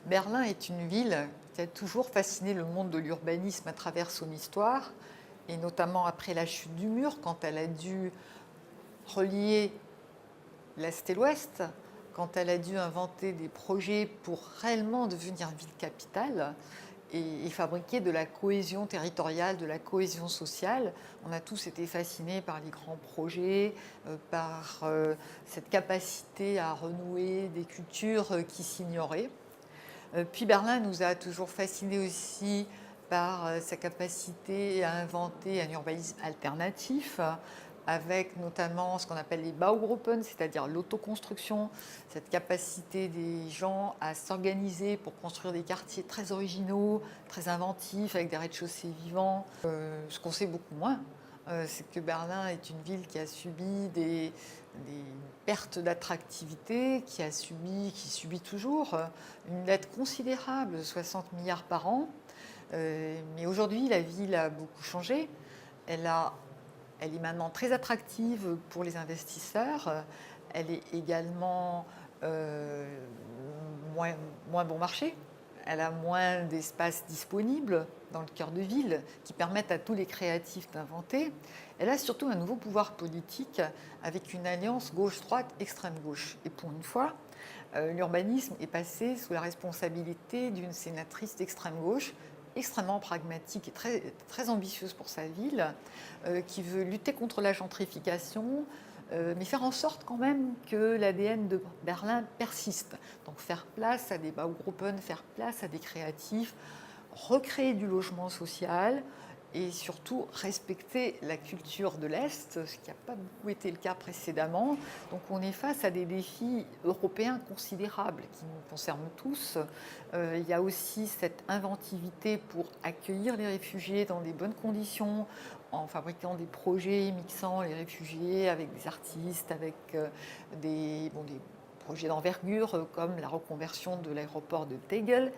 Berlin est une ville qui a toujours fasciné le monde de l'urbanisme à travers son histoire, et notamment après la chute du mur, quand elle a dû relier l'Est et l'Ouest, quand elle a dû inventer des projets pour réellement devenir ville capitale et fabriquer de la cohésion territoriale, de la cohésion sociale. On a tous été fascinés par les grands projets, par cette capacité à renouer des cultures qui s'ignoraient. Puis Berlin nous a toujours fascinés aussi par sa capacité à inventer un urbanisme alternatif, avec notamment ce qu'on appelle les Baugruppen, c'est-à-dire l'autoconstruction, cette capacité des gens à s'organiser pour construire des quartiers très originaux, très inventifs, avec des rez-de-chaussée vivants. Ce qu'on sait beaucoup moins, c'est que Berlin est une ville qui a subi des pertes d'attractivité, qui subit toujours une dette considérable, 60 milliards par an. Mais aujourd'hui, la ville a beaucoup changé. Elle est maintenant très attractive pour les investisseurs. Elle est également moins bon marché. Elle a moins d'espaces disponibles dans le cœur de ville qui permettent à tous les créatifs d'inventer. Elle a surtout un nouveau pouvoir politique avec une alliance gauche-droite, extrême-gauche. Et pour une fois, l'urbanisme est passé sous la responsabilité d'une sénatrice d'extrême-gauche, extrêmement pragmatique et très ambitieuse pour sa ville, qui veut lutter contre la gentrification, mais faire en sorte quand même que l'ADN de Berlin persiste. Donc faire place à des Baugruppen, faire place à des créatifs, recréer du logement social et surtout respecter la culture de l'Est, ce qui n'a pas beaucoup été le cas précédemment. Donc on est face à des défis européens considérables qui nous concernent tous. Il y a aussi cette inventivité pour accueillir les réfugiés dans des bonnes conditions, en fabriquant des projets mixant les réfugiés avec des artistes, avec des projets d'envergure comme la reconversion de l'aéroport de Tegel.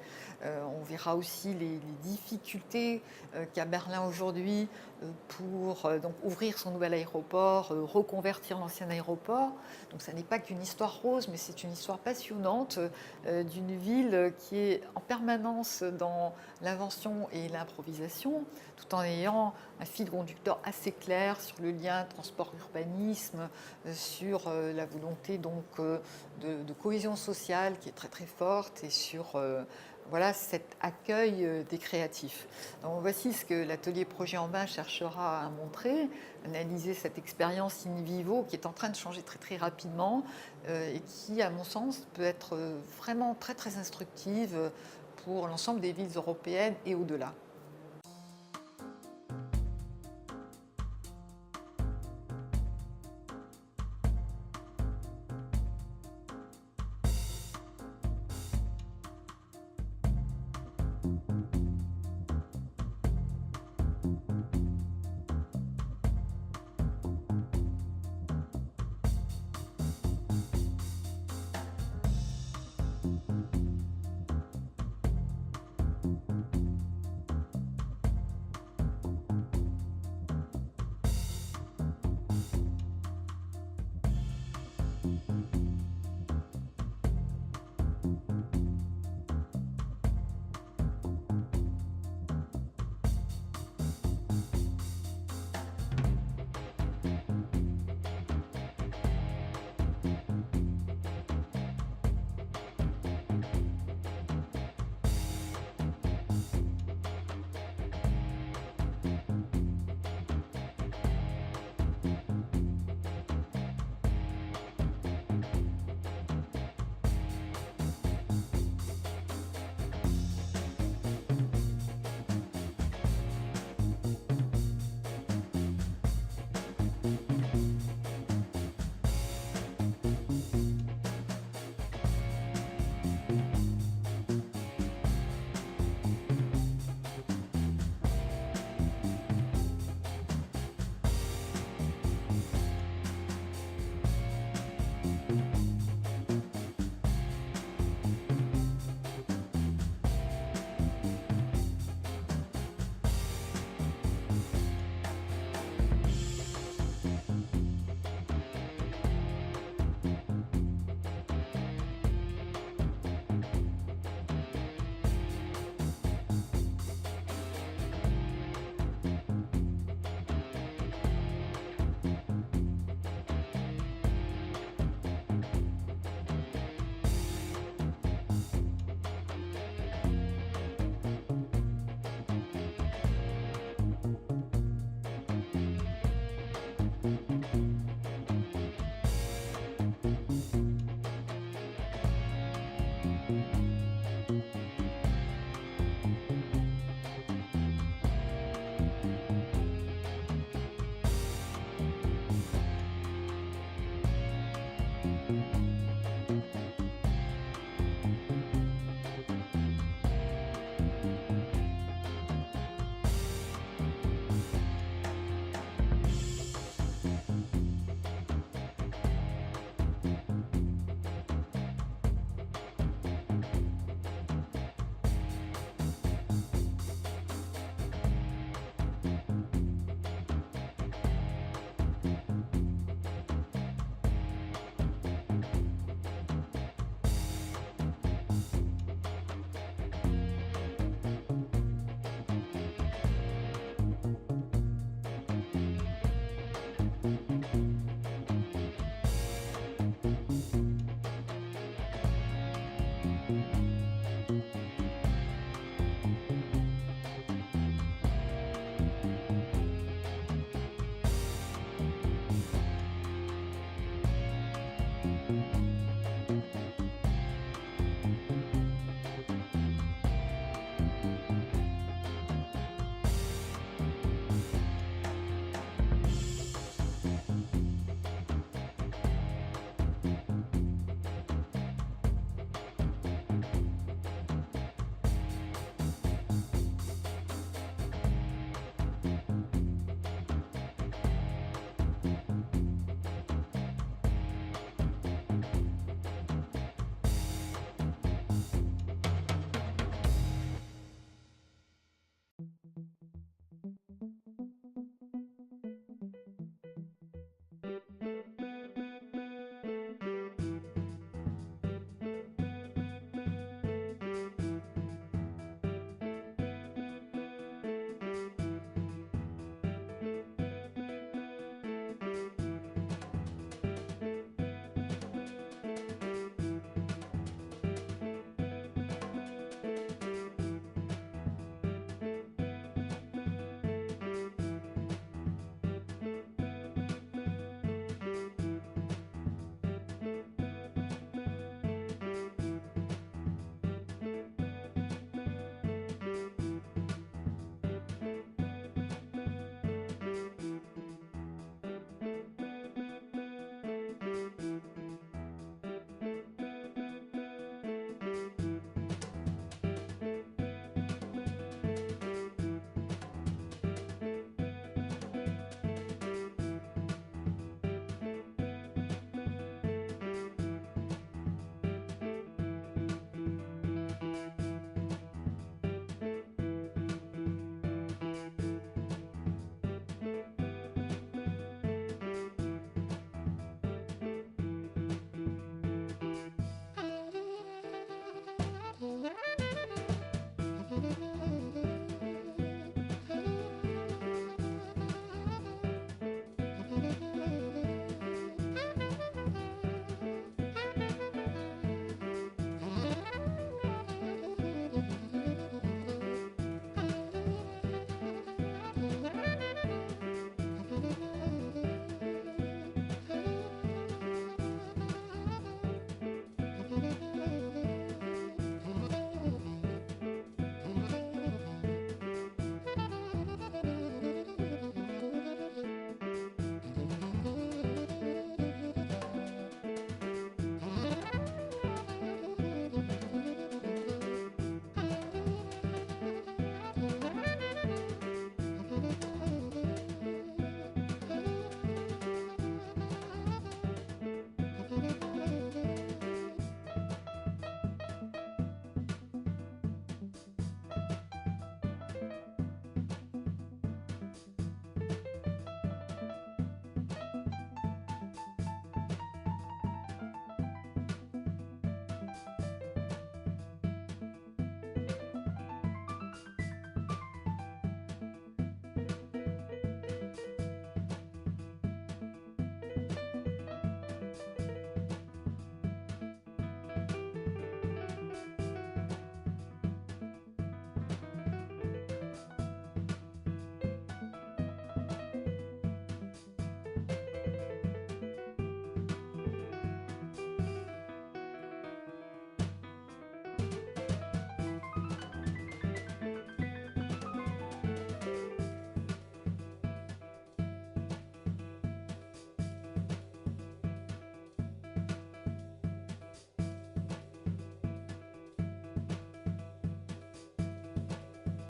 On verra aussi les difficultés qu'a Berlin aujourd'hui pour donc ouvrir son nouvel aéroport, reconvertir l'ancien aéroport. Donc ça n'est pas qu'une histoire rose, mais c'est une histoire passionnante d'une ville qui est en permanence dans l'invention et l'improvisation, tout en ayant un fil conducteur assez clair sur le lien transport-urbanisme, sur la volonté donc de cohésion sociale qui est très très forte et sur voilà, cet accueil des créatifs. Donc, voici ce que l'atelier Projet en Bain cherchera à montrer, analyser cette expérience in vivo qui est en train de changer très très rapidement et qui, à mon sens, peut être vraiment très très instructive pour l'ensemble des villes européennes et au-delà.